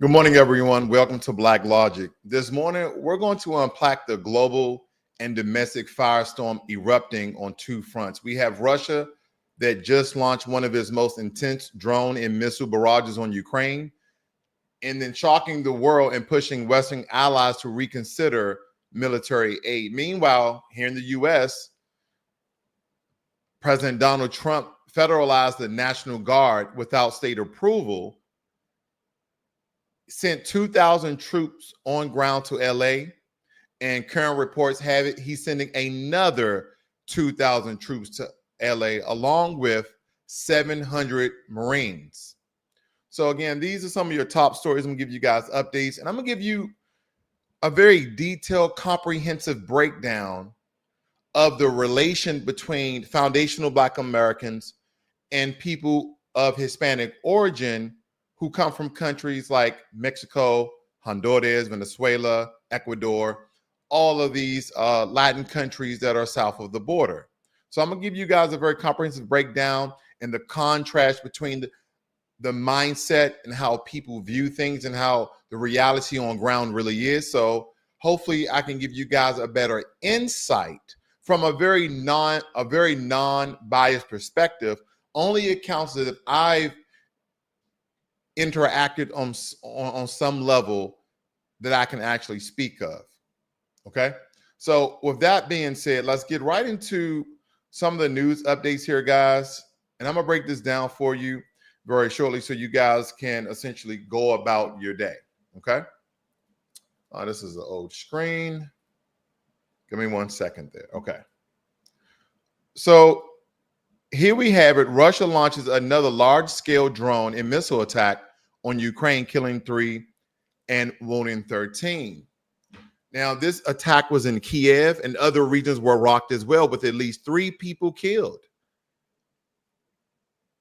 Good morning, everyone. Welcome to Blacklogic. This morning, we're going to unpack the global and domestic firestorm erupting on two fronts. We have Russia that just launched one of its most intense drone and missile barrages on Ukraine, and then shocking the world and pushing Western allies to reconsider military aid. Meanwhile, here in the U.S., President Donald Trump federalized the National Guard without state approval, sent 2,000 troops on ground to LA, and current reports have it he's sending another 2,000 troops to LA along with 700 Marines. So again, these are some of your top stories. I'm gonna give you guys updates, and I'm gonna give you a very detailed, comprehensive breakdown of the relation between foundational Black Americans and people of Hispanic origin who come from countries like Mexico, Honduras, Venezuela, Ecuador, all of these Latin countries that are south of the border. So I'm gonna give you guys a very comprehensive breakdown and the contrast between the mindset and how people view things and how the reality on ground really is. So hopefully I can give you guys a better insight from a very non-biased perspective, only accounts that I've interacted on some level that I can actually speak of. Okay, so with that being said, let's get right into some of the news updates here, guys. And I'm gonna break this down for you very shortly so you guys can essentially go about your day. Okay, this is an old screen. Give me 1 second there. Okay, so here we have it. Russia launches another large-scale drone and missile attack on Ukraine, killing 3 and wounding 13. Now, this attack was in Kiev, and other regions were rocked as well, with at least 3 people killed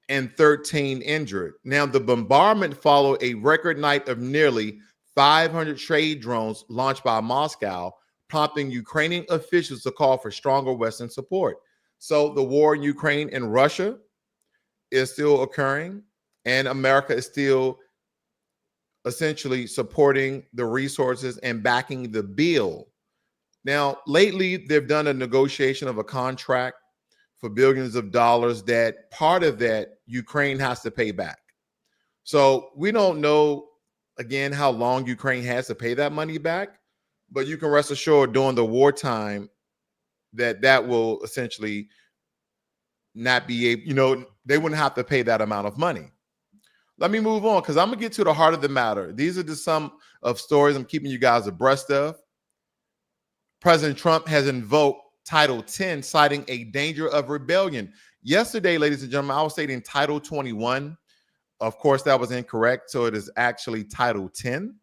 and 13 injured. Now, the bombardment followed a record night of nearly 500 trade drones launched by Moscow, prompting Ukrainian officials to call for stronger Western support. So the war in Ukraine and Russia is still occurring, and America is still essentially supporting the resources and backing the bill. Now, lately, they've done a negotiation of a contract for billions of dollars that part of that Ukraine has to pay back. So we don't know, again, how long Ukraine has to pay that money back, but you can rest assured during the wartime that will essentially not be able, they wouldn't have to pay that amount of money. Let me move on because I'm going to get to the heart of the matter. These are just some of stories I'm keeping you guys abreast of. President Trump has invoked Title 10, citing a danger of rebellion. Yesterday, ladies and gentlemen, I was stating Title 21. Of course, that was incorrect. So it is actually Title 10.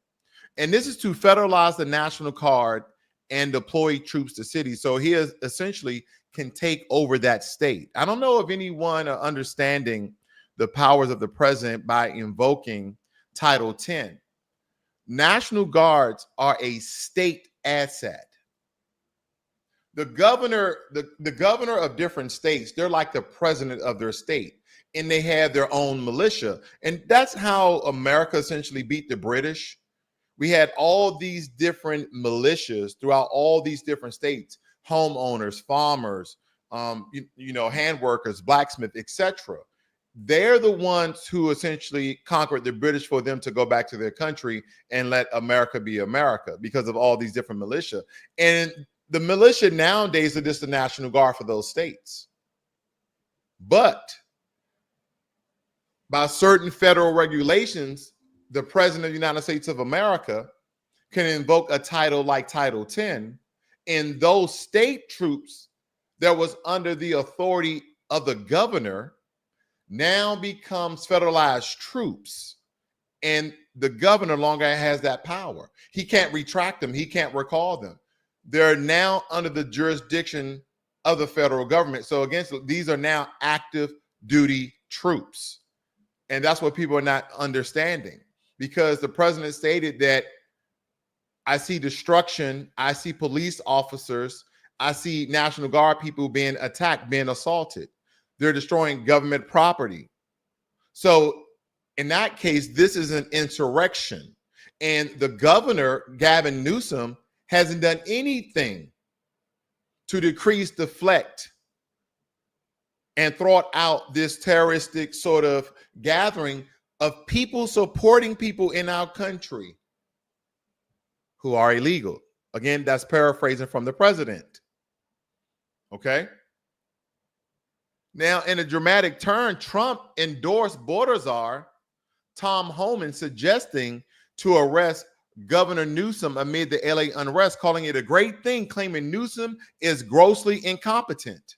And this is to federalize the National Guard and deploy troops to cities. So he is essentially can take over that state. I don't know if anyone are understanding the powers of the president by invoking Title 10. National Guards are a state asset. The governor of different states, they're like the president of their state, and they have their own militia. And that's how America essentially beat the British. We had all these different militias throughout all these different states, homeowners, farmers, hand workers, blacksmiths, etc. They're the ones who essentially conquered the British for them to go back to their country and let America be America because of all these different militia. And the militia nowadays are just the National Guard for those states. But by certain federal regulations, the president of the United States of America can invoke a title like Title 10, and those state troops that was under the authority of the governor now becomes federalized troops, and the governor longer has that power. He can't retract them. He can't recall them. They're now under the jurisdiction of the federal government. So these are now active duty troops. And that's what people are not understanding, because the president stated that I see destruction, I see police officers, I see National Guard people being attacked, being assaulted. They're destroying government property. So in that case, this is an insurrection. And the governor, Gavin Newsom, hasn't done anything to decrease, deflect, and thwart out this terroristic sort of gathering of people supporting people in our country who are illegal. Again, that's paraphrasing from the president. Okay? Now, in a dramatic turn, Trump endorsed border czar Tom Homan, suggesting to arrest Governor Newsom amid the LA unrest, calling it a great thing, claiming Newsom is grossly incompetent.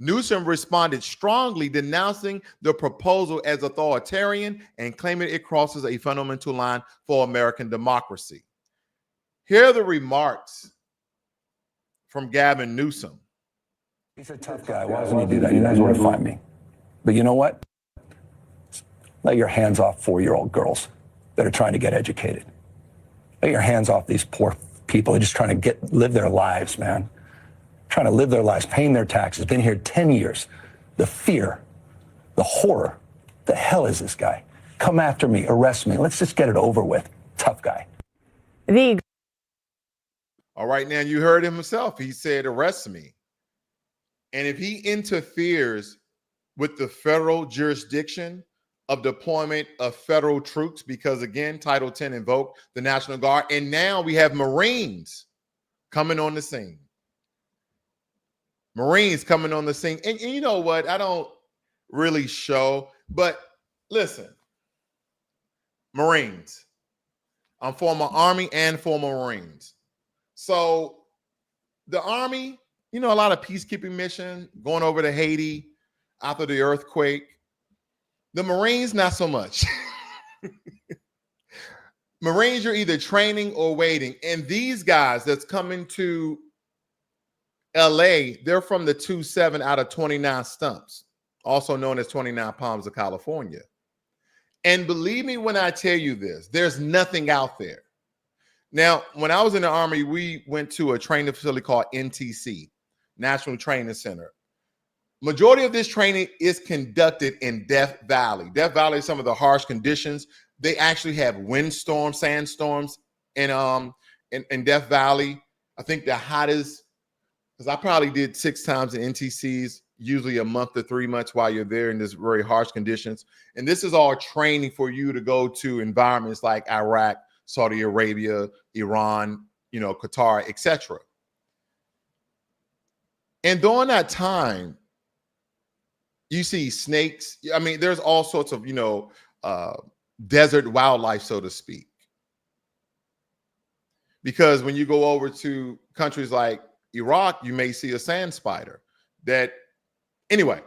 Newsom responded strongly, denouncing the proposal as authoritarian and claiming it crosses a fundamental line for American democracy. Here are the remarks from Gavin Newsom. He's a tough guy. Why doesn't he do that? He knows where to find me. But you know what? Let your hands off 4-year-old girls that are trying to get educated. Let your hands off these poor people who are just trying to live their lives, man. Trying to live their lives, paying their taxes, been here 10 years. The fear, the horror. The hell is this guy? Come after me, arrest me. Let's just get it over with. Tough guy. All right, now you heard him himself. He said, arrest me. And if he interferes with the federal jurisdiction of deployment of federal troops, because again, Title 10 invoked the National Guard, and now we have Marines coming on the scene. Marines coming on the scene. And you know what? I don't really show, but listen, Marines. I'm former Army and former Marines. So the Army, you know, a lot of peacekeeping mission going over to Haiti after the earthquake. The Marines, not so much. Marines, you're either training or waiting. And these guys that's coming to LA, they're from the 27 out of 29 stumps, also known as 29 Palms of California. And believe me when I tell you this, there's nothing out there. Now, when I was in the Army, we went to a training facility called NTC, National Training Center. Majority of this training is conducted in Death Valley. Death Valley is some of the harsh conditions. They actually have windstorms, sandstorms in Death Valley. I think the hottest, because I probably did 6 times in NTCs, usually a month to 3 months while you're there in this very harsh conditions. And this is all training for you to go to environments like Iraq, Saudi Arabia, Iran, you know, Qatar, etc. And during that time, you see snakes. I mean, there's all sorts of, you know, desert wildlife, so to speak. Because when you go over to countries like Iraq, you may see a sand spider. That, anyway,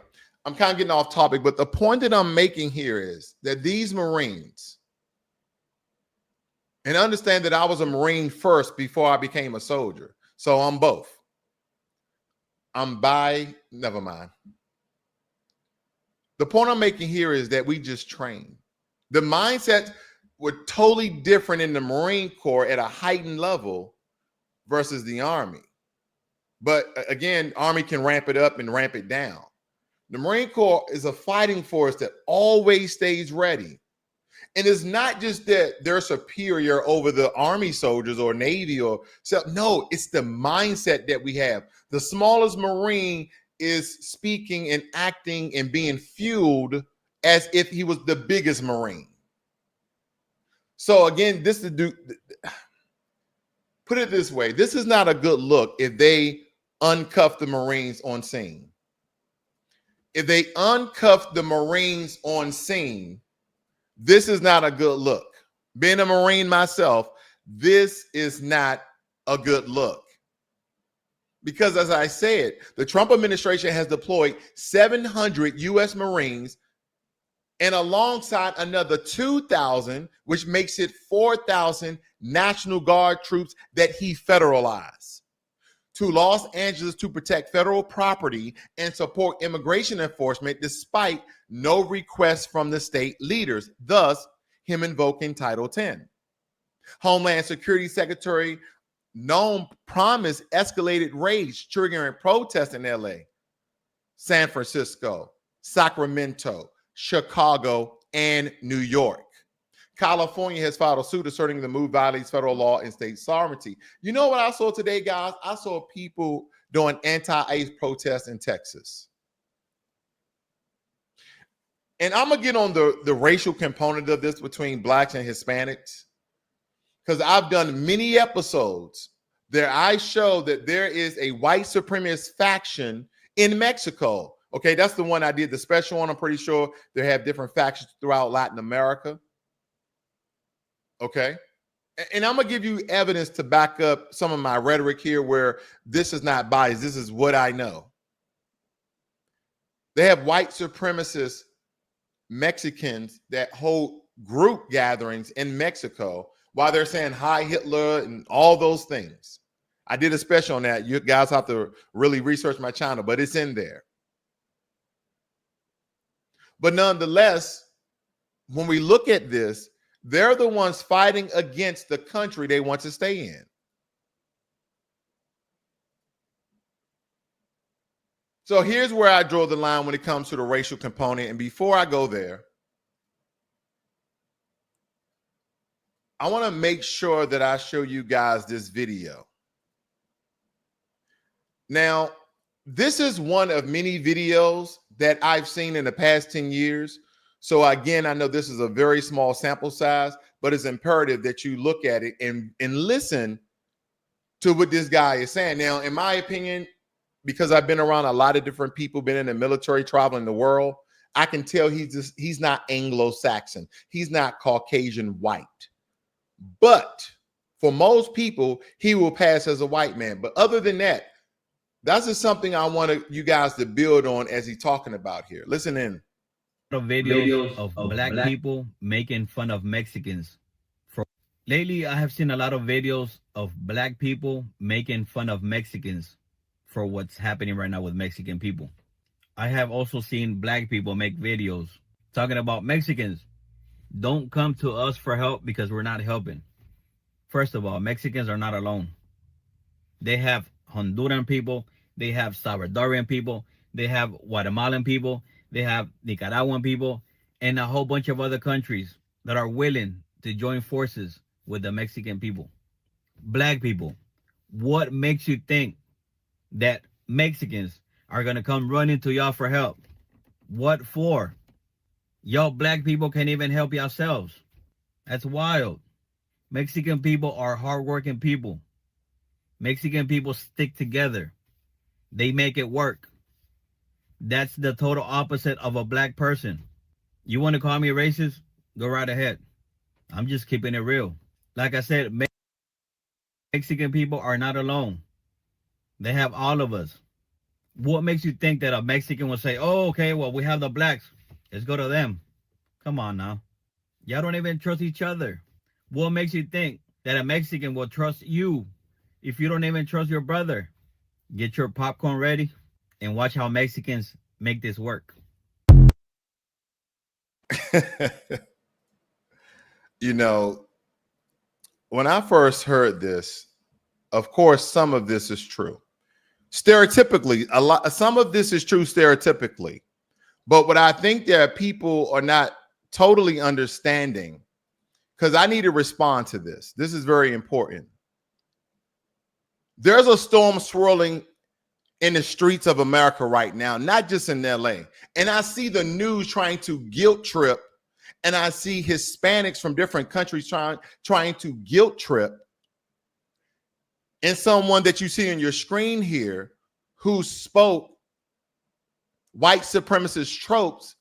I'm kind of getting off topic, but the point that I'm making here is that these Marines, and understand that I was a Marine first before I became a soldier. So I'm both. Never mind. The point I'm making here is that we just train. The mindsets were totally different in the Marine Corps at a heightened level versus the Army. But again, Army can ramp it up and ramp it down. The Marine Corps is a fighting force that always stays ready. And it's not just that they're superior over the Army soldiers or Navy or so. No, it's the mindset that we have. The smallest Marine is speaking and acting and being fueled as if he was the biggest Marine. So again, this is put it this way. This is not a good look if they uncuff the Marines on scene. If they uncuff the Marines on scene, this is not a good look. Being a Marine myself, this is not a good look. Because as I said, the Trump administration has deployed 700 U.S. Marines and alongside another 2,000, which makes it 4,000 National Guard troops that he federalized to Los Angeles to protect federal property and support immigration enforcement despite no requests from the state leaders, thus him invoking Title 10. Homeland Security Secretary Nome promised escalated rage, triggering protests in LA, San Francisco, Sacramento, Chicago, and New York. California has filed a suit asserting the move violates federal law and state sovereignty. You know what I saw today, guys? I saw people doing anti-ICE protests in Texas. And I'm going to get on the racial component of this between blacks and Hispanics, because I've done many episodes there. I show that there is a white supremacist faction in Mexico. Okay, that's the one I did the special on. I'm pretty sure they have different factions throughout Latin America. Okay, and I'm going to give you evidence to back up some of my rhetoric here where this is not biased. This is what I know. They have white supremacist Mexicans that hold group gatherings in Mexico while they're saying hi Hitler and all those things. I did a special on that. You guys have to really research my channel, but it's in there. But nonetheless, when we look at this, they're the ones fighting against the country they want to stay in. So here's where I draw the line when it comes to the racial component. And before I go there, I want to make sure that I show you guys this video. Now, this is one of many videos that I've seen in the past 10 years. So again, I know this is a very small sample size, but it's imperative that you look at it and listen to what this guy is saying. Now, in my opinion, because I've been around a lot of different people, been in the military, traveling the world, I can tell he's not Anglo-Saxon. He's not Caucasian white. But for most people, he will pass as a white man. But other than that, that's just something I want you guys to build on as he's talking about here. Listen in. Videos of black people making fun of Mexicans. Lately, I have seen a lot of videos of black people making fun of Mexicans for what's happening right now with Mexican people. I have also seen black people make videos talking about Mexicans. Don't come to us for help because we're not helping. First of all, Mexicans are not alone. They have Honduran people, they have Salvadorian people, they have Guatemalan people, they have Nicaraguan people, and a whole bunch of other countries that are willing to join forces with the Mexican people. Black people, what makes you think that Mexicans are going to come running to y'all for help? What for? Y'all black people can't even help yourselves. That's wild. Mexican people are hardworking people. Mexican people stick together. They make it work. That's the total opposite of a black person. You want to call me racist? Go right ahead. I'm just keeping it real. Like I said, Mexican people are not alone. They have all of us. What makes you think that a Mexican will say, oh, okay, well, we have the blacks. Let's go to them. Come on now. Y'all don't even trust each other. What makes you think that a Mexican will trust you if you don't even trust your brother? Get your popcorn ready and watch how Mexicans make this work. You know, when I first heard this, of course, some of this is true. Stereotypically, some of this is true stereotypically. But what I think that people are not totally understanding, because I need to respond to this. This is very important. There's a storm swirling in the streets of America right now, not just in LA. And I see the news trying to guilt trip, and I see Hispanics from different countries trying to guilt trip. And someone that you see on your screen here who spoke white supremacist tropes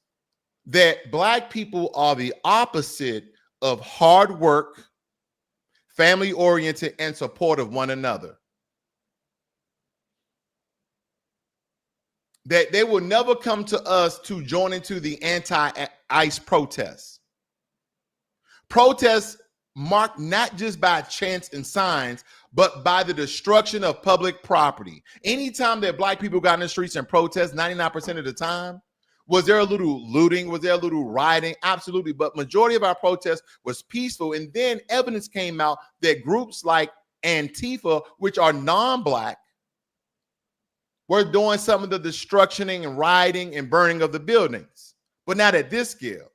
that black people are the opposite of hard work, family oriented, and support of one another. That they will never come to us to join into the anti-ICE protests. Protests marked not just by chants and signs, but by the destruction of public property. Anytime that black people got in the streets and protest, 99% of the time, was there a little looting? Was there a little rioting? Absolutely. But majority of our protests was peaceful. And then evidence came out that groups like Antifa, which are non-black, were doing some of the destructioning and rioting and burning of the buildings, but not at this scale.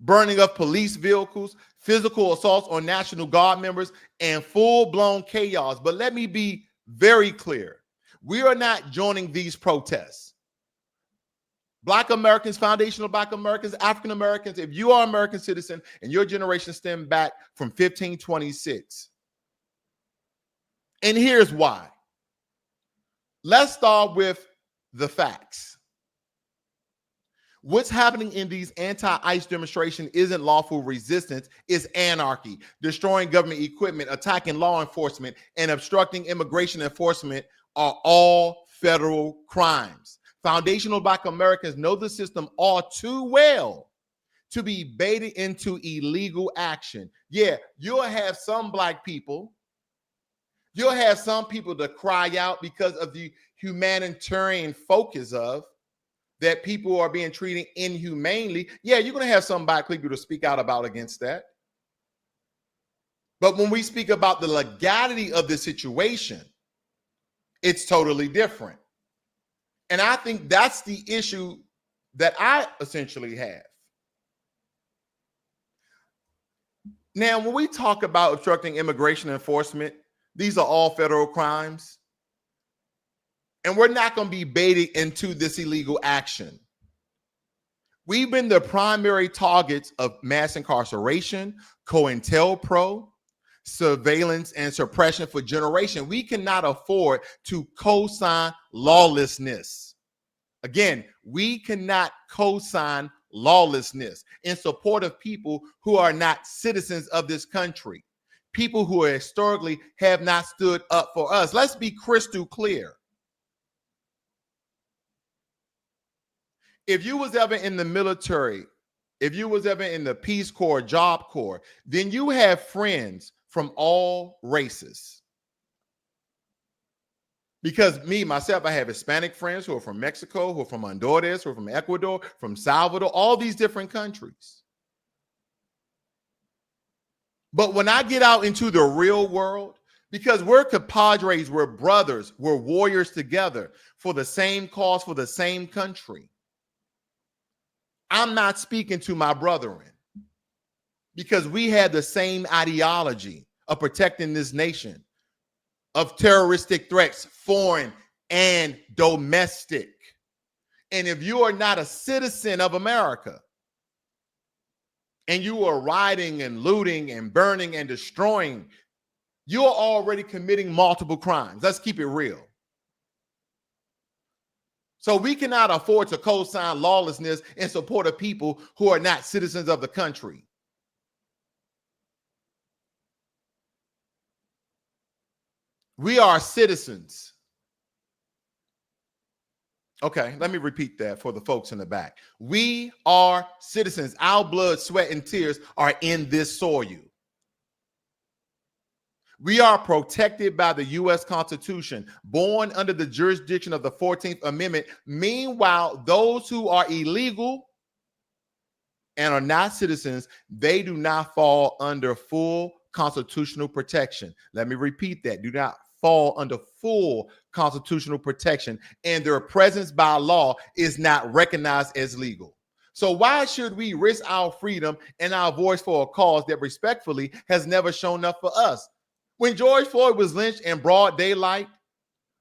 burning of police vehicles, physical assaults on National Guard members, and full-blown chaos. But let me be very clear. We are not joining these protests. Black Americans, foundational Black Americans, African Americans, if you are an American citizen and your generation stemmed back from 1526. And here's why. Let's start with the facts. What's happening in these anti-ICE demonstrations isn't lawful resistance, it's anarchy, destroying government equipment, attacking law enforcement, and obstructing immigration enforcement are all federal crimes. Foundational Black Americans know the system all too well to be baited into illegal action. Yeah, you'll have some Black people, you'll have some people to cry out because of the humanitarian focus of that people are being treated inhumanely. Yeah, you're going to have some Black people to speak out about against that. But when we speak about the legality of the situation, it's totally different. And I think that's the issue that I essentially have. Now, when we talk about obstructing immigration enforcement, these are all federal crimes. And we're not going to be baited into this illegal action. We've been the primary targets of mass incarceration, COINTELPRO, surveillance, and suppression for generations. We cannot afford to co-sign lawlessness. Again, we cannot co-sign lawlessness in support of people who are not citizens of this country, people who historically have not stood up for us. Let's be crystal clear. If you was ever in the military, if you was ever in the Peace Corps, Job Corps, then you have friends from all races. Because myself, I have Hispanic friends who are from Mexico, who are from Honduras, who are from Ecuador, from Salvador, all these different countries. But when I get out into the real world, because we're compadres, we're brothers, we're warriors together for the same cause, for the same country. I'm not speaking to my brethren because we have the same ideology of protecting this nation, of terroristic threats, foreign and domestic. And if you are not a citizen of America and you are rioting and looting and burning and destroying, you're already committing multiple crimes. Let's keep it real. So we cannot afford to co-sign lawlessness in support of people who are not citizens of the country. We are citizens. Okay, let me repeat that for the folks in the back. We are citizens. Our blood, sweat, and tears are in this soil. We are protected by the U.S. Constitution, born under the jurisdiction of the 14th Amendment. Meanwhile, those who are illegal and are not citizens, they do not fall under full constitutional protection. Let me repeat that. Do not fall under full constitutional protection, and their presence by law is not recognized as legal. So why should we risk our freedom and our voice for a cause that respectfully has never shown up for us? When George Floyd was lynched in broad daylight,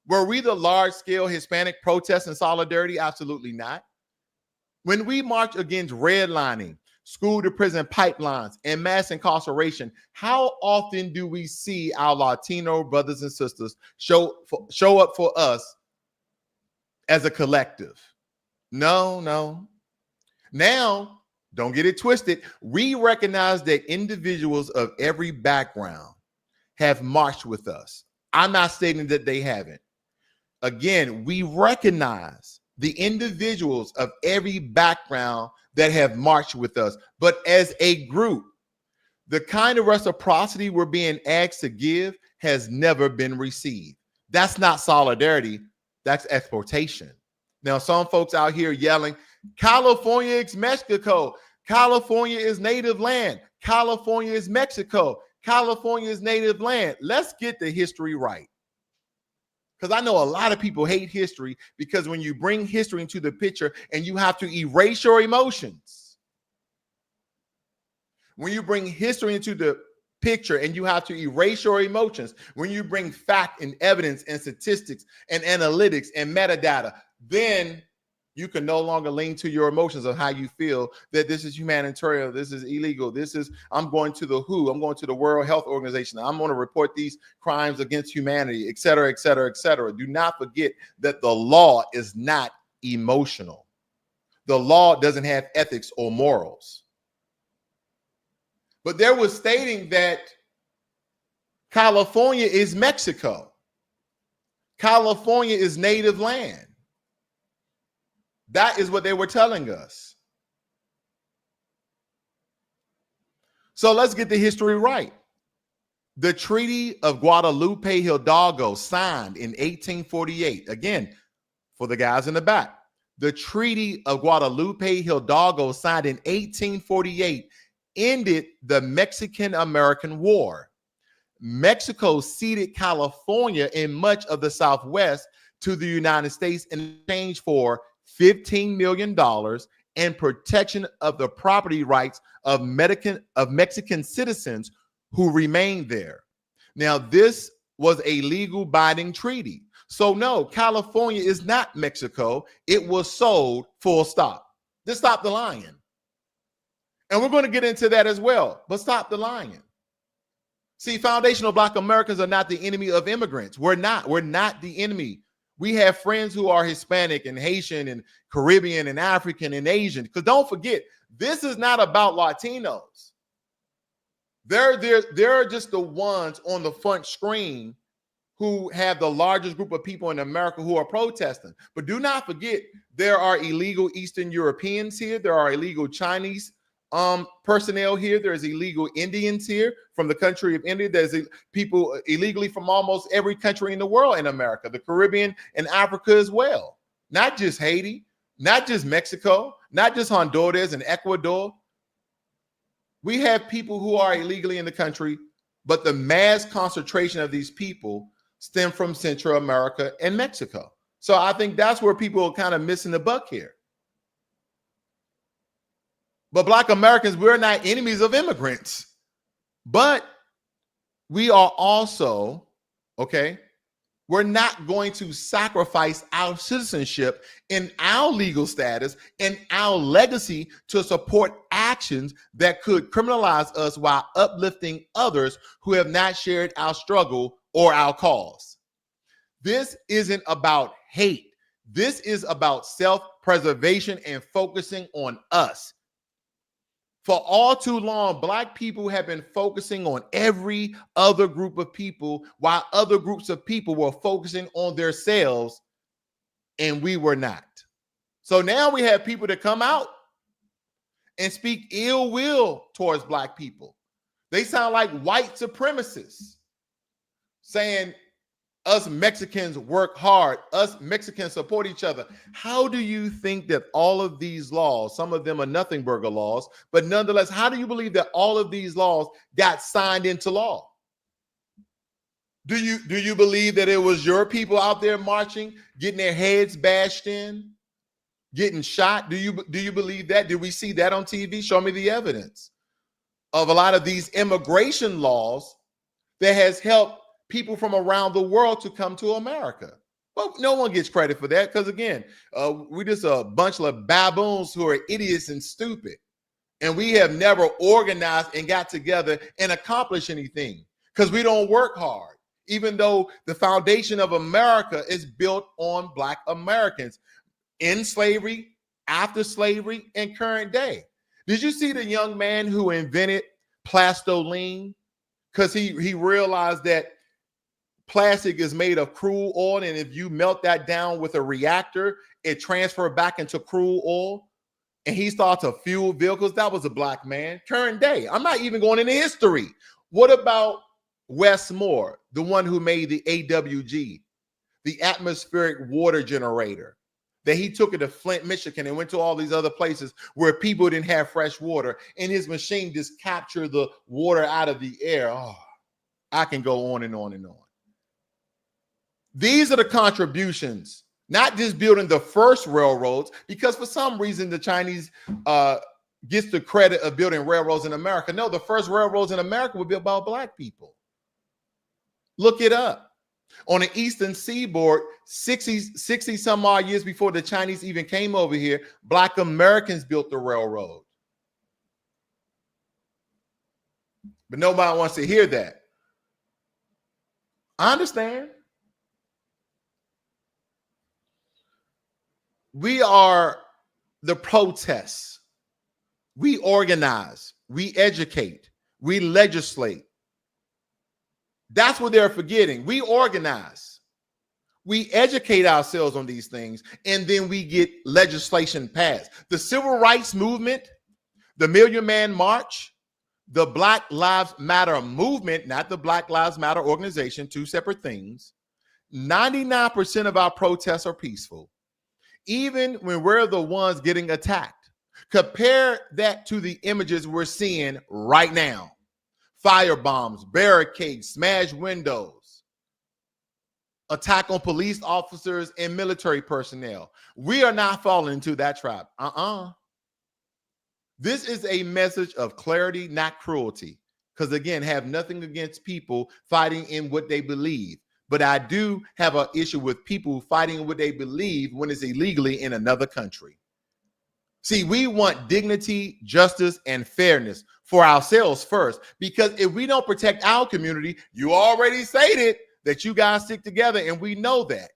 were we the large-scale Hispanic protests in solidarity? Absolutely not. When we march against redlining, school-to-prison pipelines, and mass incarceration, how often do we see our Latino brothers and sisters show up for us as a collective? No. Now, don't get it twisted. We recognize that individuals of every background have marched with us. I'm not stating that they haven't. Again, we recognize the individuals of every background that have marched with us. But as a group, the kind of reciprocity we're being asked to give has never been received. That's not solidarity. That's exploitation. Now, some folks out here yelling, California is Mexico. California is native land. California is Mexico. California is native land. Let's get the history right. Because I know a lot of people hate history because when you bring history into the picture and you have to erase your emotions, when you bring history into the picture and you have to erase your emotions, when you bring fact and evidence and statistics and analytics and metadata, then you can no longer lean to your emotions of how you feel that this is humanitarian, this is illegal, this is, I'm going to the WHO, I'm going to the World Health Organization, I'm going to report these crimes against humanity, et cetera, et cetera, et cetera. Do not forget that the law is not emotional. The law doesn't have ethics or morals. But there was stating that California is Mexico. California is native land. That is what they were telling us. So let's get the history right. The Treaty of Guadalupe Hidalgo, signed in 1848. Again, for the guys in the back, the Treaty of Guadalupe Hidalgo, signed in 1848, ended the Mexican-American War. Mexico ceded California and much of the Southwest to the United States in exchange for $15 million and protection of the property rights of Mexican citizens who remained there. Now, this was a legal binding treaty. So no, California is not Mexico. It was sold, full stop. Just stop the lying. And we're going to get into that as well, but stop the lying. See, foundational Black Americans are not the enemy of immigrants. We're not the enemy. We have friends who are Hispanic and Haitian and Caribbean and African and Asian. Because don't forget, this is not about Latinos. They're just the ones on the front screen who have the largest group of people in America who are protesting. But do not forget, there are illegal Eastern Europeans here. There are illegal Chinese personnel here. There's illegal Indians here from the country of India. There's people illegally from almost every country in the world in America, the Caribbean and Africa as well. Not just Haiti, not just Mexico, not just Honduras and Ecuador. We have people who are illegally in the country, but the mass concentration of these people stem from Central America and Mexico. So I think that's where people are kind of missing the buck here. But Black Americans, we're not enemies of immigrants, but we are also, okay, we're not going to sacrifice our citizenship and our legal status and our legacy to support actions that could criminalize us while uplifting others who have not shared our struggle or our cause. This isn't about hate. This is about self-preservation and focusing on us. For all too long, Black people have been focusing on every other group of people while other groups of people were focusing on themselves, and we were not. So now we have people that come out and speak ill will towards Black people. They sound like white supremacists saying us Mexicans work hard, us Mexicans support each other. How do you think that all of these laws, some of them are nothing burger laws, but nonetheless, how do you believe that all of these laws got signed into law? Do you believe that it was your people out there marching, getting their heads bashed in, getting shot? Do you believe that? Did we see that on TV? Show me the evidence of a lot of these immigration laws that has helped people from around the world to come to America. Well, no one gets credit for that because, again, we're just a bunch of baboons who are idiots and stupid. And we have never organized and got together and accomplished anything because we don't work hard, even though the foundation of America is built on Black Americans in slavery, after slavery, and current day. Did you see the young man who invented plastoline? Because he realized that plastic is made of crude oil, and if you melt that down with a reactor, it transfers back into crude oil, and he started to fuel vehicles. That was a Black man. Current day. I'm not even going into history. What about Wes Moore, the one who made the AWG, the atmospheric water generator, that he took it to Flint, Michigan, and went to all these other places where people didn't have fresh water, and his machine just captured the water out of the air. Oh, I can go on and on and on. These are the contributions, not just building the first railroads, because for some reason the Chinese gets the credit of building railroads in America. No, the first railroads in America were built by black people. Look it up. On the eastern seaboard, 60 some odd years before the Chinese even came over here, black Americans built the railroad. But nobody wants to hear that. I understand. We are the protests. We organize, we educate, we legislate. That's what they're forgetting. We organize, we educate ourselves on these things, and then we get legislation passed. The Civil Rights Movement, the Million Man March, the Black Lives Matter movement, not the Black Lives Matter organization, two separate things. 99% of our protests are peaceful, even when we're the ones getting attacked. Compare that to the images we're seeing right now. Firebombs, barricades, smashed windows, attack on police officers and military personnel. We are not falling into that trap. This is a message of clarity, not cruelty. Because again, have nothing against people fighting in what they believe. But I do have an issue with people fighting what they believe when it's illegally in another country. See, we want dignity, justice, and fairness for ourselves first, because if we don't protect our community, you already stated that you guys stick together, and we know that.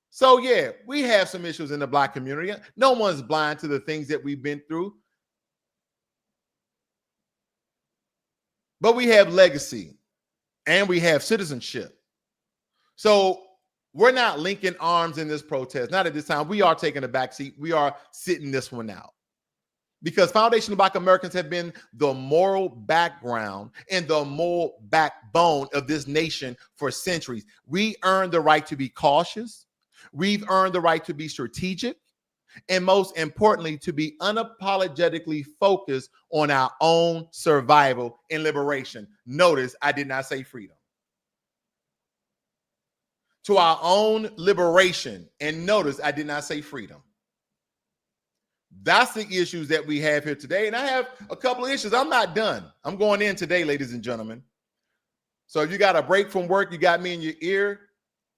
So yeah, we have some issues in the black community. No one's blind to the things that we've been through. But we have legacy and we have citizenship. So we're not linking arms in this protest. Not at this time. We are taking a back seat. We are sitting this one out. Because Foundation of Black Americans have been the moral background and the moral backbone of this nation for centuries. We earned the right to be cautious. We've earned the right to be strategic. And most importantly, to be unapologetically focused on our own survival and liberation. Notice I did not say freedom. To our own liberation. And notice I did not say freedom. That's the issues that we have here today. And I have a couple of issues. I'm not done. I'm going in today, ladies and gentlemen. So if you got a break from work, you got me in your ear.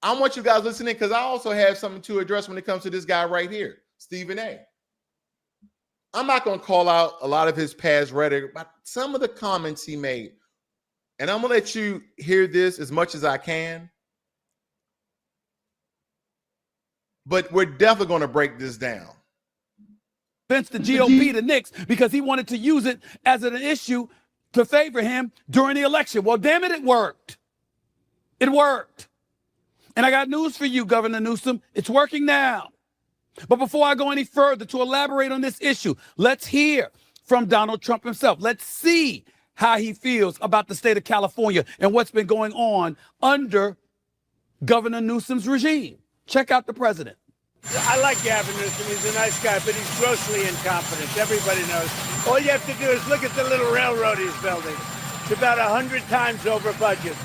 I want you guys listening because I also have something to address when it comes to this guy right here, Stephen A. I'm not going to call out a lot of his past rhetoric, but some of the comments he made. And I'm going to let you hear this as much as I can. But we're definitely going to break this down. The GOP to Knicks because he wanted to use it as an issue to favor him during the election. Well, damn it, it worked. It worked. And I got news for you, Governor Newsom. It's working now. But before I go any further to elaborate on this issue, let's hear from Donald Trump himself. Let's see how he feels about the state of California and what's been going on under Governor Newsom's regime. Check out the president. I like Gavin Newsom. He's a nice guy, but he's grossly incompetent. Everybody knows. All you have to do is look at the little railroad he's building. It's about 100 times over budget.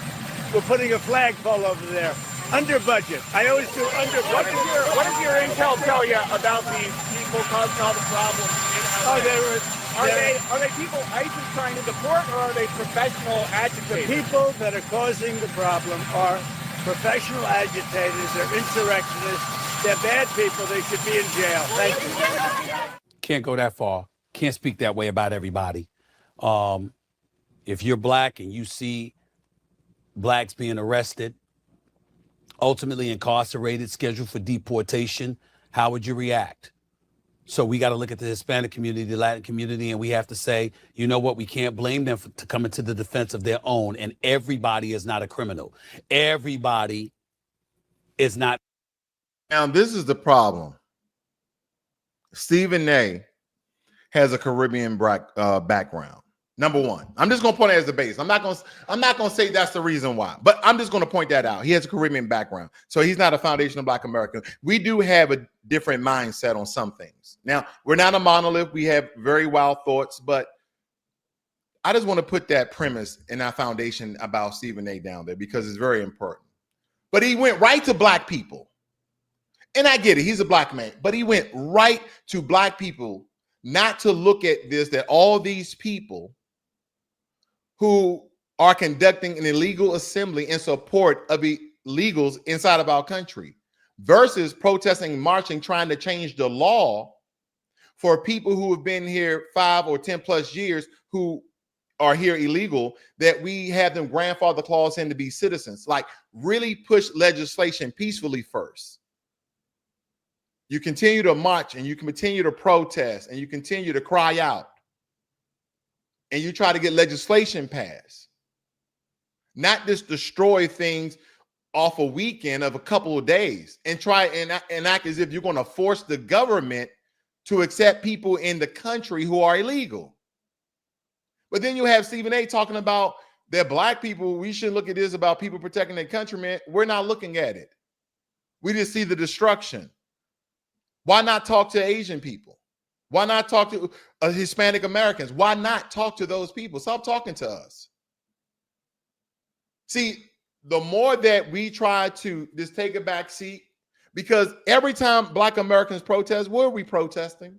We're putting a flagpole over there. Under budget. I always do under budget. What does your intel tell you about these people causing all the problems? Are they people ICE is trying to deport, or are they professional agitators? The people that are causing the problem are professional agitators. They're insurrectionists. They're bad people. They should be in jail. Thank you. Can't go that far. Can't speak that way about everybody. If you're black and you see blacks being arrested, ultimately incarcerated, scheduled for deportation, how would you react? So we got to look at the Hispanic community, the Latin community, and we have to say, you know what? We can't blame them to come into the defense of their own. And everybody is not a criminal. Everybody is not. Now, this is the problem. Stephen A. has a Caribbean background. Number one, I'm just going to point it as the base. I'm not going to say that's the reason why, but I'm just going to point that out. He has a Caribbean background, so he's not a foundational Black American. We do have a different mindset on some things. Now, we're not a monolith. We have very wild thoughts, but I just want to put that premise in our foundation about Stephen A. down there because it's very important. But he went right to Black people. And I get it. He's a Black man, but he went right to Black people not to look at this, that all these people who are conducting an illegal assembly in support of illegals inside of our country versus protesting, marching, trying to change the law for people who have been here 5 or 10 plus years who are here illegal, that we have them grandfather clause in to be citizens. Like, really push legislation peacefully first. You continue to march and you continue to protest and you continue to cry out and you try to get legislation passed, not just destroy things off a weekend of a couple of days and try and act as if you're going to force the government to accept people in the country who are illegal. But then you have Stephen A. talking about that black people, we should look at this about people protecting their countrymen. We're not looking at it. We just see the destruction. Why not talk to Asian people? Why not talk to Hispanic Americans? Why not talk to those people? Stop talking to us. See, the more that we try to just take a back seat, because every time Black Americans protest, what are we protesting?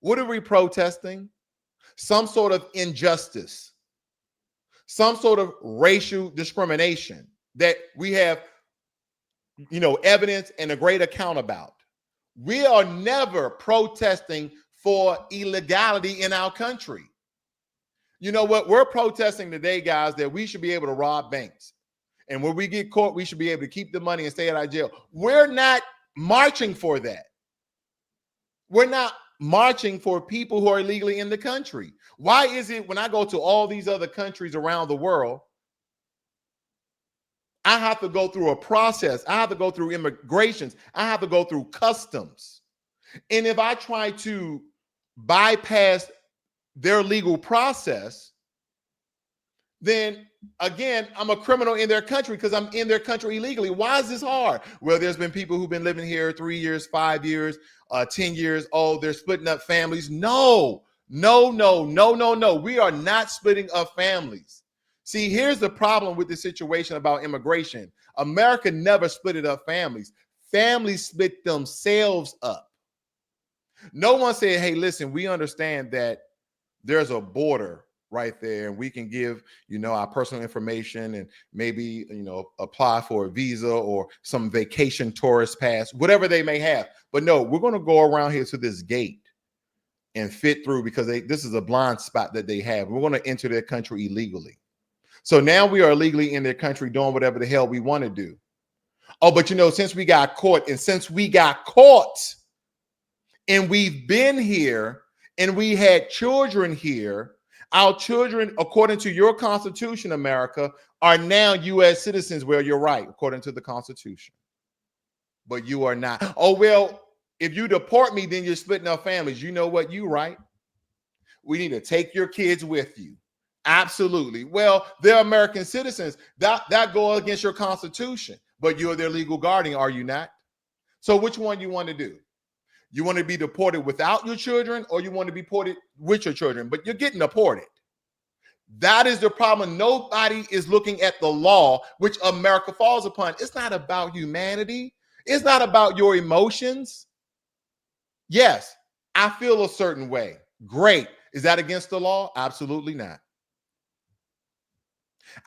What are we protesting? Some sort of injustice, some sort of racial discrimination that we have, evidence and a great account about. We are never protesting for illegality in our country. You know what? We're protesting today, guys, that we should be able to rob banks. And when we get caught, we should be able to keep the money and stay out of jail. We're not marching for that. We're not marching for people who are illegally in the country. Why is it when I go to all these other countries around the world, I have to go through a process. I have to go through immigrations. I have to go through customs. And if I try to bypass their legal process, then again, I'm a criminal in their country because I'm in their country illegally. Why is this hard? Well, there's been people who've been living here 3 years, 5 years, 10 years. Oh, they're splitting up families. No. We are not splitting up families. See, here's the problem with the situation about immigration. America never split it up families. Families split themselves up. No one said, hey, listen, we understand that there's a border right there and we can give, our personal information and maybe, apply for a visa or some vacation tourist pass, whatever they may have. But no, we're going to go around here to this gate and fit through because this is a blind spot that they have. We're going to enter their country illegally. So now we are illegally in their country doing whatever the hell we want to do. Oh, but since we got caught and we've been here and we had children here, our children, according to your Constitution, America, are now U.S. citizens. Well, you're right, according to the Constitution. But you are not. Oh, well, if you deport me, then you're splitting up families. You know what? You're right. We need to take your kids with you. Absolutely. Well, they're American citizens. That go against your Constitution, but you're their legal guardian, are you not? So which one you want to do? You want to be deported without your children, or you want to be deported with your children, but you're getting deported. That is the problem. Nobody is looking at the law, which America falls upon. It's not about humanity. It's not about your emotions. Yes, I feel a certain way. Great. Is that against the law? Absolutely not.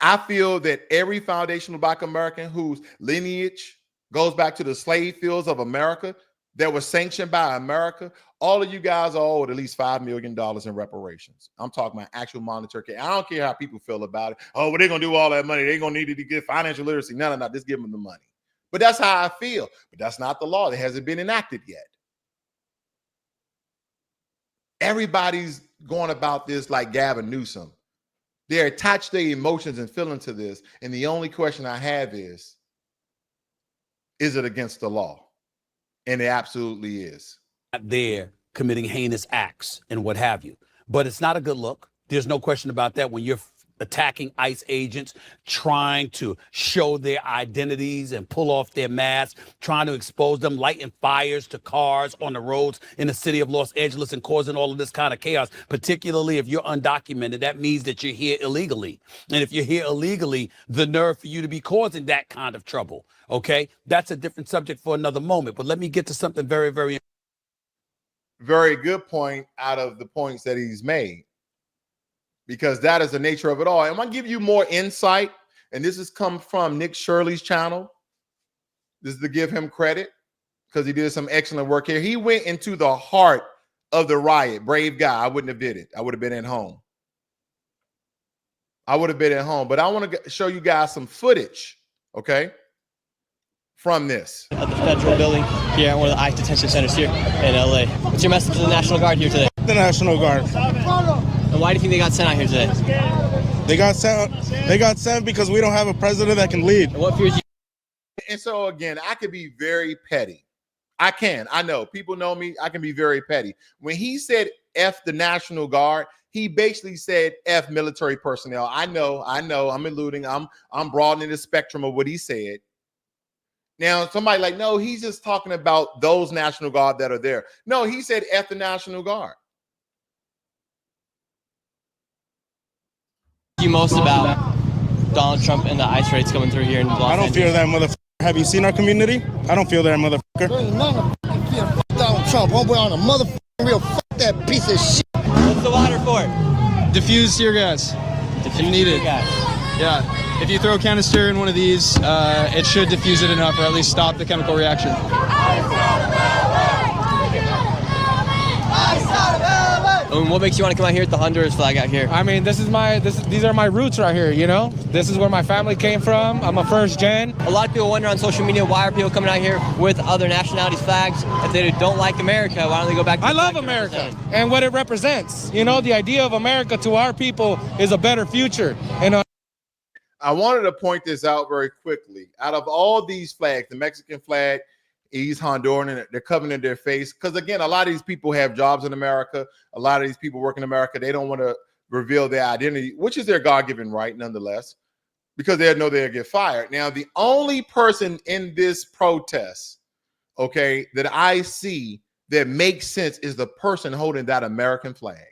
I feel that every foundational Black American whose lineage goes back to the slave fields of America that was sanctioned by America, all of you guys are owed at least $5 million in reparations. I'm talking about actual monetary care. I don't care how people feel about it. Oh, well, they're going to do all that money. They're going to need to get financial literacy. No. Just give them the money. But that's how I feel. But that's not the law. That hasn't been enacted yet. Everybody's going about this like Gavin Newsom. They're attached their emotions and feelings to this. And the only question I have is it against the law? And it absolutely is. There committing heinous acts and what have you. But it's not a good look. There's no question about that. When you're attacking ICE agents, trying to show their identities and pull off their masks, trying to expose them, lighting fires to cars on the roads in the city of Los Angeles and causing all of this kind of chaos, particularly if you're undocumented, that means that you're here illegally. And if you're here illegally, the nerve for you to be causing that kind of trouble. Okay, that's a different subject for another moment. But let me get to something very, very very good point out of the points that he's made, because that is the nature of it all. I'm going to give you more insight, and this has come from Nick Shirley's channel. This is to give him credit because he did some excellent work here. He went into the heart of the riot. Brave guy. I wouldn't have did it. I would have been at home. But I want to show you guys some footage, okay, from this. At the federal building here at one of the ICE detention centers here in LA. What's your message to the National Guard here today? The National Guard. And why do you think they got sent out here today? They got sent because we don't have a president that can lead. And what fears you? And so again, I could be very petty. I know. People know me. I can be very petty. When he said F the National Guard, he basically said F military personnel. I know. I'm alluding. I'm broadening the spectrum of what he said. Now, somebody like, no, he's just talking about those National Guard that are there. No, he said F the National Guard. You most about Donald Trump and the ICE raids coming through here in Los Angeles? I don't fear that motherfucker. Have you seen our community? I don't feel that motherfucker. Donald Trump, homeboy on a motherfucking real fuck that piece of shit. What's the water for? Diffuse tear gas. If you need it. Yeah. If you throw a canister in one of these, it should diffuse it enough, or at least stop the chemical reaction. And what makes you want to come out here with the Honduras flag out here? I mean, these are my roots right here, you know? This is where my family came from. I'm a first gen. A lot of people wonder on social media, why are people coming out here with other nationalities' flags? If they don't like America, why don't they go back to I love America and what it represents. You know, the idea of America to our people is a better future. And I wanted to point this out very quickly. Out of all these flags, the Mexican flag, East Honduran, they're covering in their face. Because again, a lot of these people have jobs in America. A lot of these people work in America. They don't want to reveal their identity, which is their God-given right, nonetheless, because they know they'll get fired. Now, the only person in this protest, okay, that I see that makes sense is the person holding that American flag.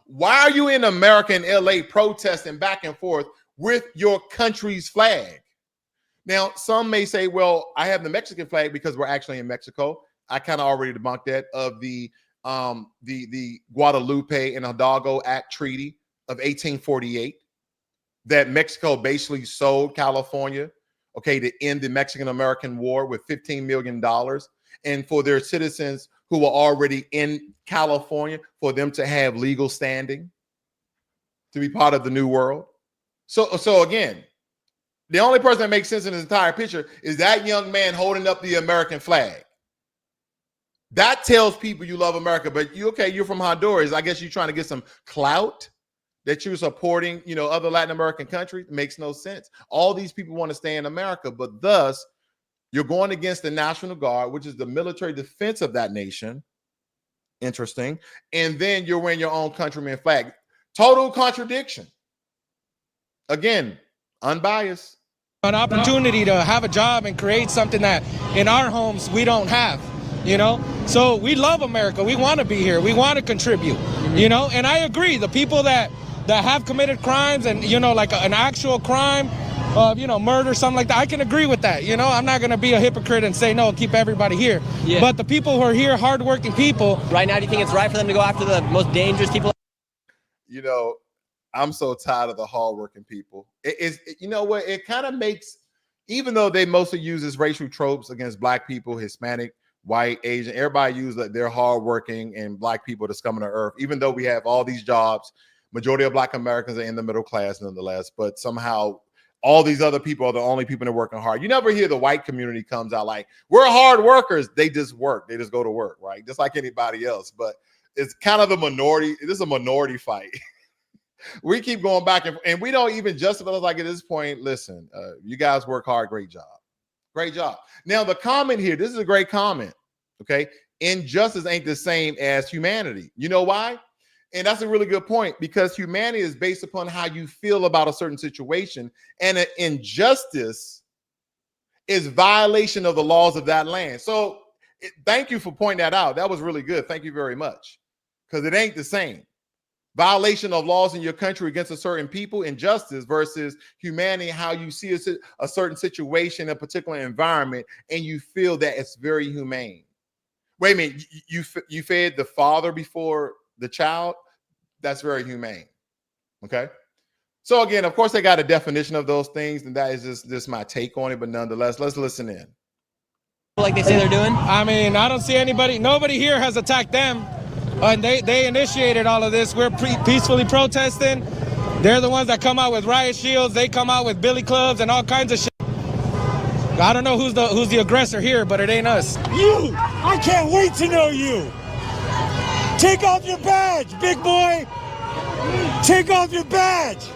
Why are you in America and LA protesting back and forth with your country's flag? Now, some may say, well, I have the Mexican flag because we're actually in Mexico. I kind of already debunked that, of the Guadalupe and Hidalgo Act Treaty of 1848 that Mexico basically sold California, okay, to end the Mexican-American War with $15 million, and for their citizens who were already in California, for them to have legal standing to be part of the New World. So again, the only person that makes sense in this entire picture is that young man holding up the American flag. That tells people you love America, but you're from Honduras. I guess you're trying to get some clout that you're supporting, other Latin American countries. It makes no sense. All these people want to stay in America, but thus you're going against the National Guard, which is the military defense of that nation. Interesting. And then you're wearing your own countryman flag. Total contradiction. Again, unbiased. an opportunity to have a job and create something that in our homes we don't have, So we love America. We want to be here. We want to contribute, And I agree. The people that have committed crimes and, like an actual crime of, murder, something like that, I can agree with that. I'm not going to be a hypocrite and say, no, keep everybody here. Yeah. But the people who are here, hardworking people. Right now, do you think it's right for them to go after the most dangerous people? I'm so tired of the hardworking people. It kind of makes, even though they mostly use this racial tropes against Black people, Hispanic, white, Asian, everybody use that they're hardworking and Black people, the scum of the earth, even though we have all these jobs. Majority of Black Americans are in the middle class nonetheless, but somehow all these other people are the only people that are working hard. You never hear the white community comes out like, we're hard workers. They just work. They just go to work, right? Just like anybody else. But it's kind of the minority. This is a minority fight. We keep going back and we don't even justify us like at this point. Listen, you guys work hard. Great job. Great job. Now, the comment here, this is a great comment. Okay. Injustice ain't the same as humanity. You know why? And that's a really good point, because humanity is based upon how you feel about a certain situation, and an injustice is violation of the laws of that land. So thank you for pointing that out. That was really good. Thank you very much. Because it ain't the same. Violation of laws in your country against a certain people, injustice, versus humanity, how you see a certain situation, a particular environment, and you feel that it's very humane. Wait a minute. You fed the father before the child? That's very humane. Okay. So again, of course, they got a definition of those things, and that is just my take on it. But nonetheless, let's listen in. Like they say they're doing? I mean, I don't see nobody here has attacked them. And they initiated all of this. We're peacefully protesting. They're the ones that come out with riot shields. They come out with billy clubs and all kinds of shit. I don't know who's the aggressor here, but it ain't us. You! I can't wait to know you! Take off your badge, big boy! Take off your badge!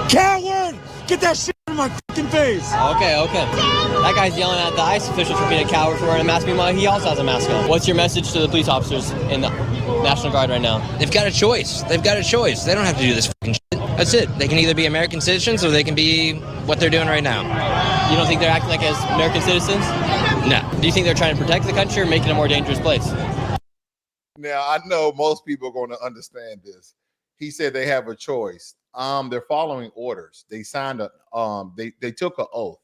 Coward! Get that shit in my fucking face! Okay. That guy's yelling at the ICE officials for being a coward for wearing a mask. Meanwhile, he also has a mask on. What's your message to the police officers in the National Guard right now? They've got a choice. They don't have to do this fucking shit. That's it. They can either be American citizens or they can be what they're doing right now. You don't think they're acting like as American citizens? No. Do you think they're trying to protect the country or make it a more dangerous place? Now, I know most people are going to understand this. He said they have a choice. They're following orders. They signed they took an oath,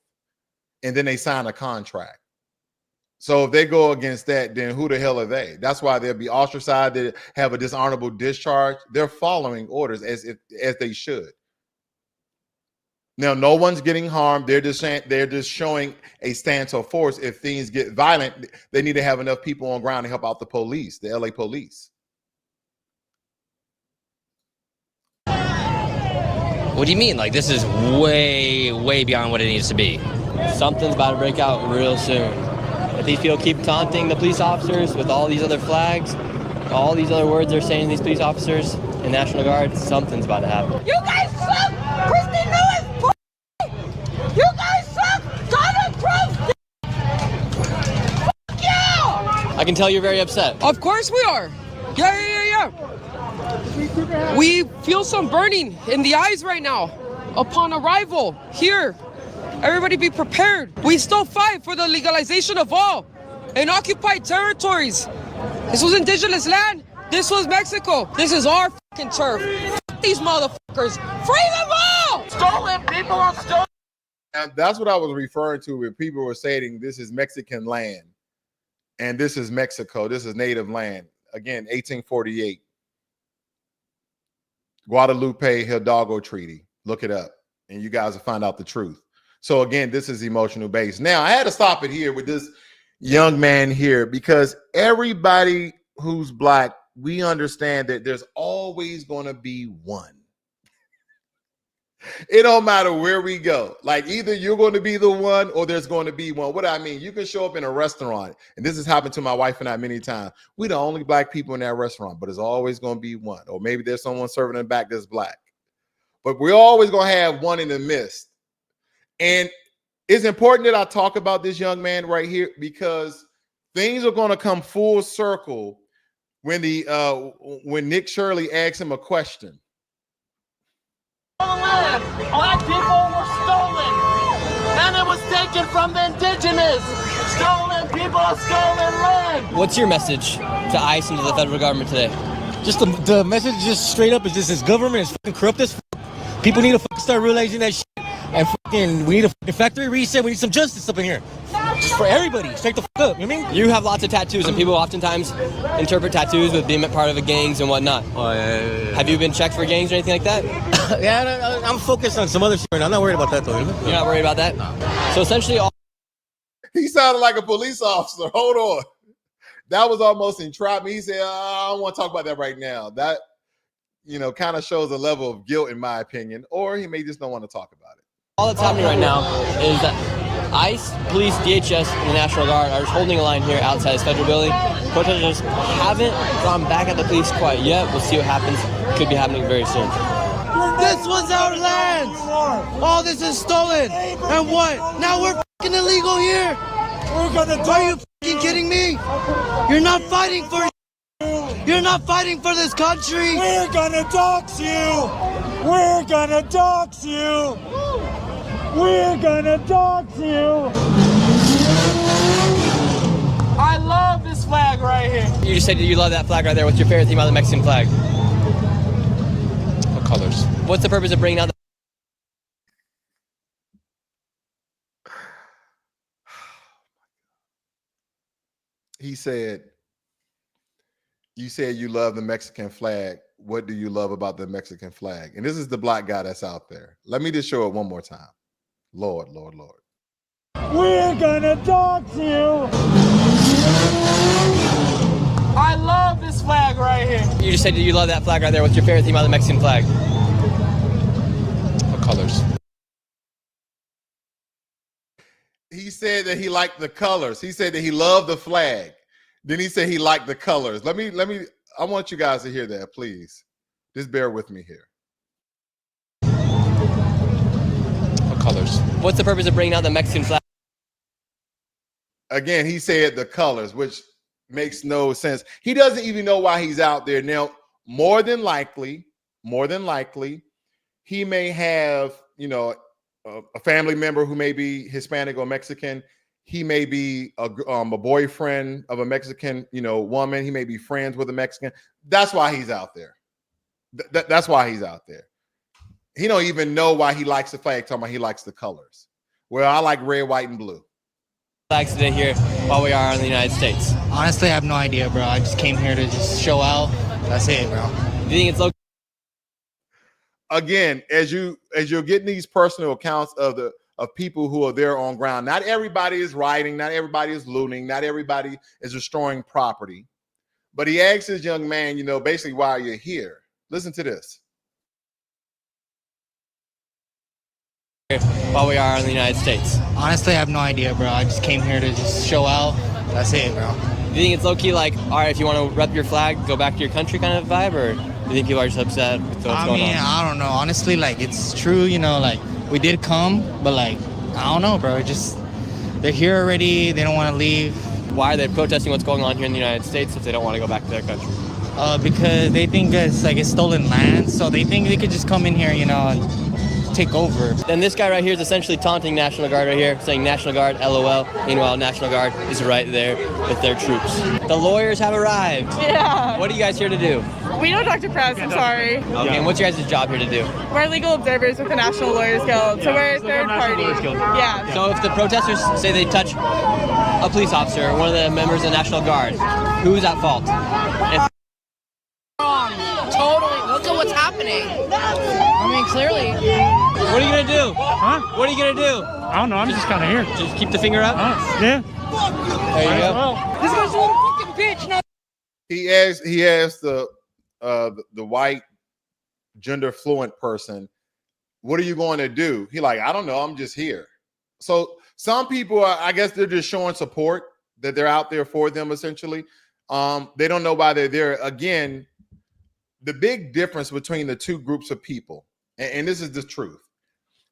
and then they signed a contract. So if they go against that, then who the hell are they? That's why they'll be ostracized. They have a dishonorable discharge. They're following orders as they should. Now, no one's getting harmed. They're just showing a stance of force. If things get violent, they need to have enough people on ground to help out the police, the LA police. What do you mean? Like, this is way, way beyond what it needs to be. Something's about to break out real soon. If these people keep taunting the police officers with all these other flags, all these other words they're saying to these police officers and National Guard, something's about to happen. You guys suck! Christy Lewis! You guys suck! Donald Trump! Fuck you! I can tell you're very upset. Of course we are. Yeah. We feel some burning in the eyes right now upon arrival here. Everybody be prepared. We still fight for the legalization of all in occupied territories. This was indigenous land. This was Mexico. This is our fucking turf. F these motherfuckers. Free them all! Stolen people are stolen. And that's what I was referring to when people were saying this is Mexican land and this is Mexico. This is native land. Again, 1848. Guadalupe Hidalgo Treaty. Look it up and you guys will find out the truth. So again, this is emotional based. Now, I had to stop it here with this young man here because everybody who's black, we understand that there's always going to be one. It don't matter where we go. Like either you're going to be the one or there's going to be one. What do I mean? You can show up in a restaurant, and this has happened to my wife and I many times. We're the only black people in that restaurant, but there's always going to be one. Or maybe there's someone serving in the back that's black. But we're always going to have one in the midst. And it's important that I talk about this young man right here because things are going to come full circle when Nick Shirley asks him a question. Black people were stolen, and it was taken from the indigenous. Stolen people, stolen land. What's your message to ICE and to the federal government today? Just the message just straight up is this government is fucking corrupt as fuck. People need to fucking start realizing that shit. And fucking, we need a fucking factory reset. We need some justice up in here. Just for everybody. Straight the fuck up. You know what I mean? You have lots of tattoos, and people oftentimes interpret tattoos with being part of a gangs and whatnot. Oh, yeah. Have you been checked for gangs or anything like that? Yeah, I'm focused on some other shit right now. I'm not worried about that, though. You're not worried about that? No. So essentially, He sounded like a police officer. Hold on. That was almost entrapment. He said, I don't want to talk about that right now. That, kind of shows a level of guilt, in my opinion, or he may just don't want to talk about it. all that's happening right now is that ICE, police, DHS, and the National Guard are just holding a line here outside this federal building. Protesters haven't gone back at the police quite yet. We'll see what happens. Could be happening very soon. This was our land. All this is stolen. And what? Now we're fucking illegal here. Are you fucking kidding me? You're not fighting for. You're not fighting for this country. We're gonna dox you. We're gonna dox you. We're gonna dox you. I love this flag right here. You just said you love that flag right there. What's your favorite thing about the Mexican flag? What colors? What's the purpose of bringing out the... He said, You said you love the Mexican flag. What do you love about the Mexican flag? And this is the black guy that's out there. Let me just show it one more time. Lord, Lord, Lord. We're gonna talk to you. I love this flag right here. You just said you love that flag right there. What's your favorite thing about the Mexican flag? The colors. He said that he liked the colors. He said that he loved the flag. Then he said he liked the colors. I want you guys to hear that, please. Just bear with me here. The colors. What's the purpose of bringing out the Mexican flag? Again, he said the colors, which makes no sense. He doesn't even know why he's out there. Now, more than likely, he may have, a family member who may be Hispanic or Mexican. He may be a boyfriend of a Mexican, woman. He may be friends with a Mexican. That's why he's out there. That's why he's out there. He don't even know why he likes the flag. Talking about he likes the colors. Well, I like red, white, and blue. Flags today here while we are in the United States. Honestly, I have no idea, bro. I just came here to just show out. That's it, bro. Do you think it's low? Again, as you're getting these personal accounts of people who are there on ground, not everybody is rioting, not everybody is looting, not everybody is destroying property. But he asks this young man, basically why you're here. Listen to this. While we are in the United States. Honestly, I have no idea, bro. I just came here to just show out. That's it, bro. Do you think it's low-key like, all right, if you want to rep your flag, go back to your country kind of vibe? Or do you think people are just upset with what's going on? I don't know. Honestly, it's true, we did come, but I don't know, bro. They're here already. They don't want to leave. Why are they protesting what's going on here in the United States if they don't want to go back to their country? Because they think it's stolen land, so they think they could just come in here, and take over. And this guy right here is essentially taunting National Guard right here, saying National Guard, LOL. Meanwhile, National Guard is right there with their troops. The lawyers have arrived. Yeah. What are you guys here to do? We don't talk to press, I'm sorry. Okay, and what's your guys' job here to do? We're legal observers with the National Lawyers Guild, so we're a third party. Yeah. So if the protesters say they touch a police officer or one of the members of the National Guard, who's at fault? Totally. Look at what's happening. I mean, clearly. What are you gonna do? Huh? What are you gonna do? I don't know. I'm just kind of here. Just keep the finger up? Yeah. There you go. This guy's a little fucking bitch. Now. He asked the white gender fluent person, what are you going to do? He I don't know. I'm just here. So some people, I guess they're just showing support that they're out there for them, essentially. They don't know why they're there. Again, the big difference between the two groups of people, and this is the truth.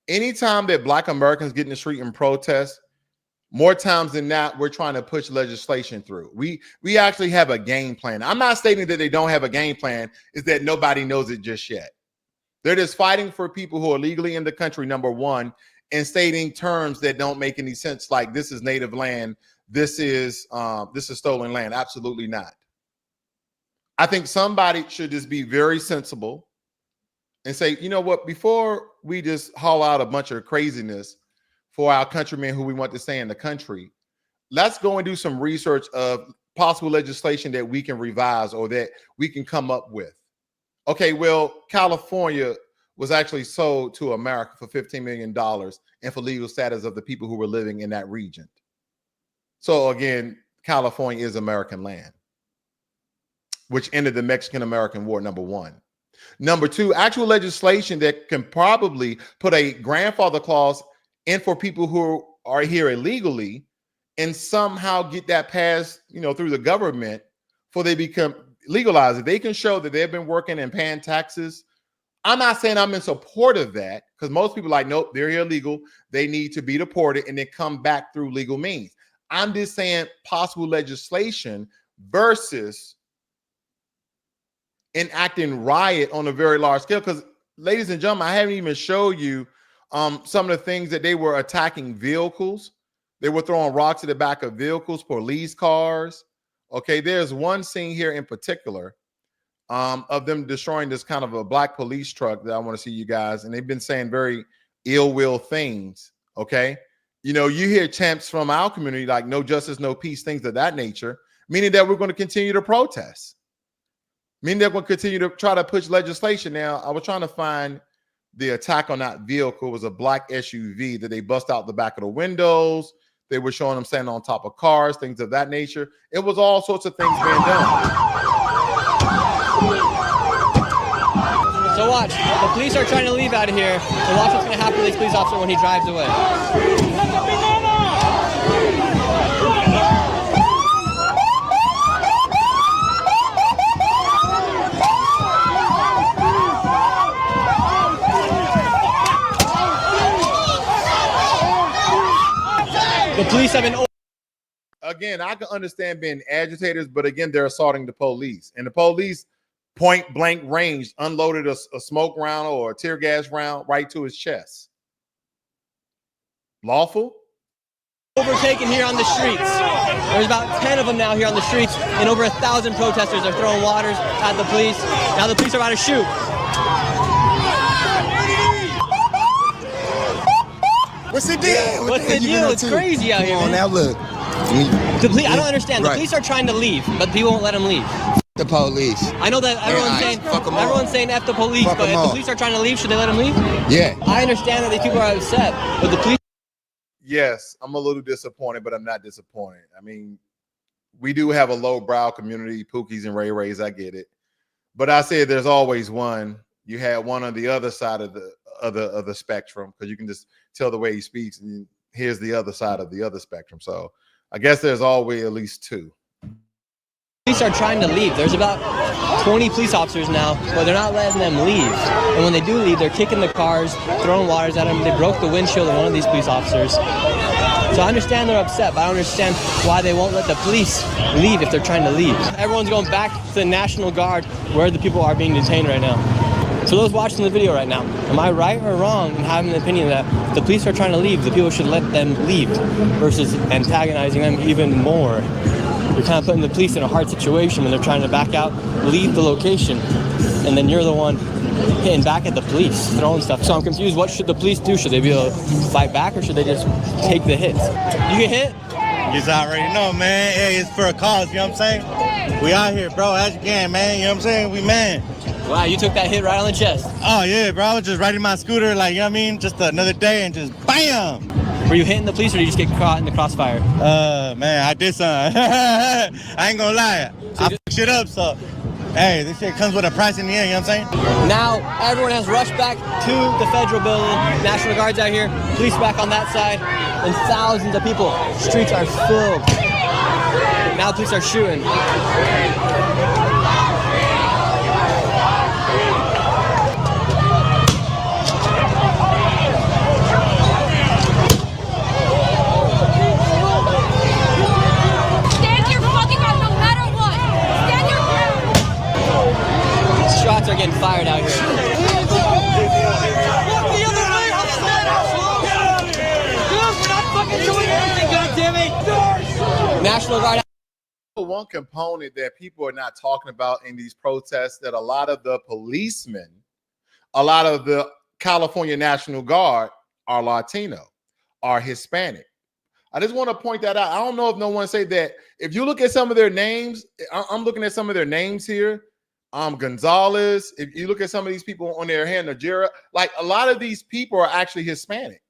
Anytime that Black Americans get in the street and protest, more times than not, we're trying to push legislation through. We actually have a game plan. I'm not stating that they don't have a game plan, is that nobody knows it just yet. They're just fighting for people who are legally in the country, number one, and stating terms that don't make any sense, like this is native land, this is stolen land. Absolutely not. I think somebody should just be very sensible and say, you know what, before we just haul out a bunch of craziness for our countrymen who we want to stay in the country, let's go and do some research of possible legislation that we can revise or that we can come up with. Okay, well, California was actually sold to America for $15 million and for legal status of the people who were living in that region. So again, California is American land, which ended the Mexican-American War, number one. Number two, actual legislation that can probably put a grandfather clause in for people who are here illegally and somehow get that passed, through the government before they become legalized. If they can show that they've been working and paying taxes. I'm not saying I'm in support of that, because most people are like, nope, they're here illegal. They need to be deported and then come back through legal means. I'm just saying possible legislation versus enacting riot on a very large scale. Because, ladies and gentlemen, I haven't even showed you some of the things that they were attacking vehicles. They were throwing rocks at the back of vehicles, police cars. Okay, there's one scene here in particular of them destroying this kind of a black police truck that I want to see you guys. And they've been saying very ill will things. Okay, you hear chants from our community like no justice, no peace, things of that nature, meaning that we're going to continue to protest. mean, they're going to continue to try to push legislation. Now, I was trying to find the attack on that vehicle. It was a black SUV that they bust out the back of the windows. They were showing them standing on top of cars, things of that nature. It was all sorts of things being done. So watch, the police are trying to leave out of here, and watch what's going to happen to this police officer when he drives away. The police have been... Again, I can understand being agitators, but again, they're assaulting the police. And the police, point blank range, unloaded a smoke round or a tear gas round right to his chest. Lawful? Overtaken here on the streets. There's about 10 of them now here on the streets, and over 1,000 protesters are throwing waters at the police. Now the police are about to shoot. What's the deal? What's the deal? It's crazy out here, man. Now look. I don't understand. The police are trying to leave, but people won't let them leave. The police. I know that everyone's saying F the police, but if the police are trying to leave, should they let them leave? Yeah. I understand that these people are upset, but the police... Yes, I'm a little disappointed, but I'm not disappointed. I mean, we do have a low-brow community, Pookies and Ray Rays, I get it. But I said there's always one. You had one on the other side of the spectrum, because you can just tell the way he speaks, and here's the other side of the other spectrum. So I guess there's always at least two. Police are trying to leave. There's about 20 police officers now, but they're not letting them leave. And when they do leave, they're kicking the cars, throwing waters at them. They broke the windshield of one of these police officers. So I understand they're upset, but I don't understand why they won't let the police leave if they're trying to leave. Everyone's going back to the National Guard where the people are being detained right now. So those watching the video right now, am I right or wrong in having an opinion that the police are trying to leave, the people should let them leave versus antagonizing them even more? You're kind of putting the police in a hard situation when they're trying to back out, leave the location, and then you're the one hitting back at the police, throwing stuff. So I'm confused. What should the police do? Should they be able to fight back, or should they just take the hits? You get hit? You just already know, man. Hey, it's for a cause, you know what I'm saying? We out here, bro, as you can, man. You know what I'm saying? We man. Wow, you took that hit right on the chest. Oh, yeah, bro. I was just riding my scooter, like, you know what I mean? Just another day and just BAM! Were you hitting the police, or did you just get caught in the crossfire? Man, I did something. I ain't gonna lie. I fucked shit up, so, hey, this shit comes with a price in the end, you know what I'm saying? Now, everyone has rushed back to the federal building. National Guard's out here, police back on that side, and thousands of people. Streets are filled. Now police are shooting. Shots are getting fired out here. National Guard. One component that people are not talking about in these protests, that a lot of the policemen, a lot of the California National Guard are Latino, are Hispanic. I just want to point that out. I don't know if no one say that. If you look at some of their names, I'm looking at some of their names here. Gonzalez, if you look at some of these people on their hand, Najira, like a lot of these people are actually Hispanic.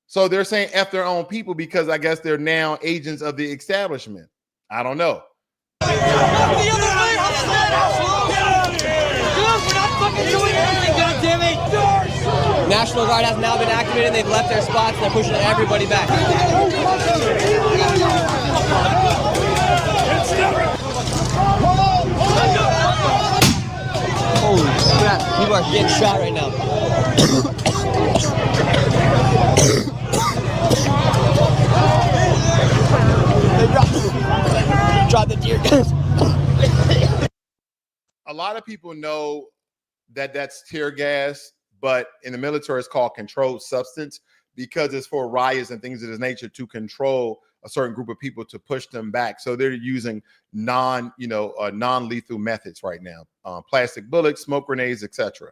So they're saying F their own people because I guess they're now agents of the establishment. I don't know. National Guard has now been activated. They've left their spots and they're pushing everybody back. Holy crap, people are getting shot right now. Drop the tear gas. A lot of people know that that's tear gas, but in the military it's called controlled substance because it's for riots and things of this nature to control a certain group of people to push them back. So they're using non-lethal methods right now. Plastic bullets, smoke grenades, etc.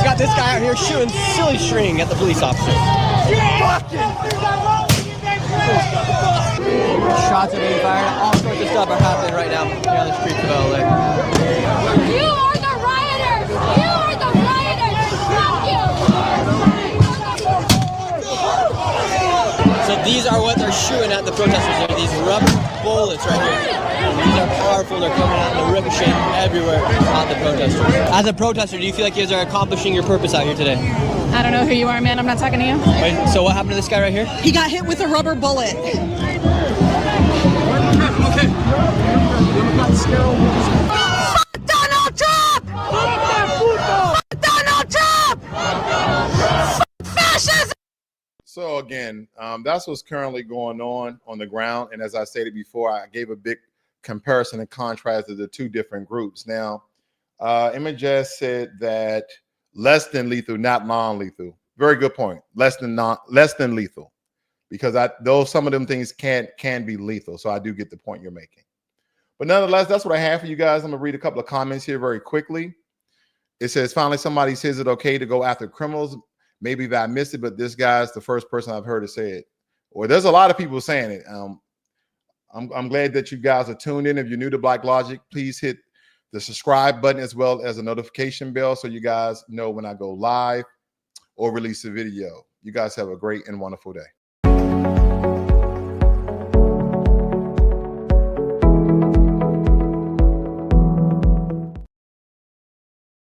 Got this guy out here shooting silly string at the police officer. Shots are being fired. All sorts of stuff are happening right now here on the streets of LA. You are the rioters! You are the rioters! Fuck you! So these are what they're shooting at the protesters here. These rubber bullets right here. These are powerful. They're coming out and they're ricocheting everywhere at the protesters. As a protester, do you feel like you guys are accomplishing your purpose out here today? I don't know who you are, man. I'm not talking to you. Wait, so what happened to this guy right here? He got hit with a rubber bullet. Fuck Donald Trump! Fuck Donald Trump! Fuck fascism! So again, that's what's currently going on the ground. And as I stated before, I gave a big comparison and contrast of the two different groups. Now, Imajaz said that less than lethal, not non-lethal. Very good point. Less than lethal, because some of them things can be lethal. So I do get the point you're making. But nonetheless, that's what I have for you guys. I'm gonna read a couple of comments here very quickly. It says, finally, somebody says it okay to go after criminals. Maybe that I missed it, but this guy's the first person I've heard to say it. Or there's a lot of people saying it. I'm glad that you guys are tuned in. If you're new to Blacklogic, please hit the subscribe button as well as a notification bell so you guys know when I go live or release a video. You guys have a great and wonderful day.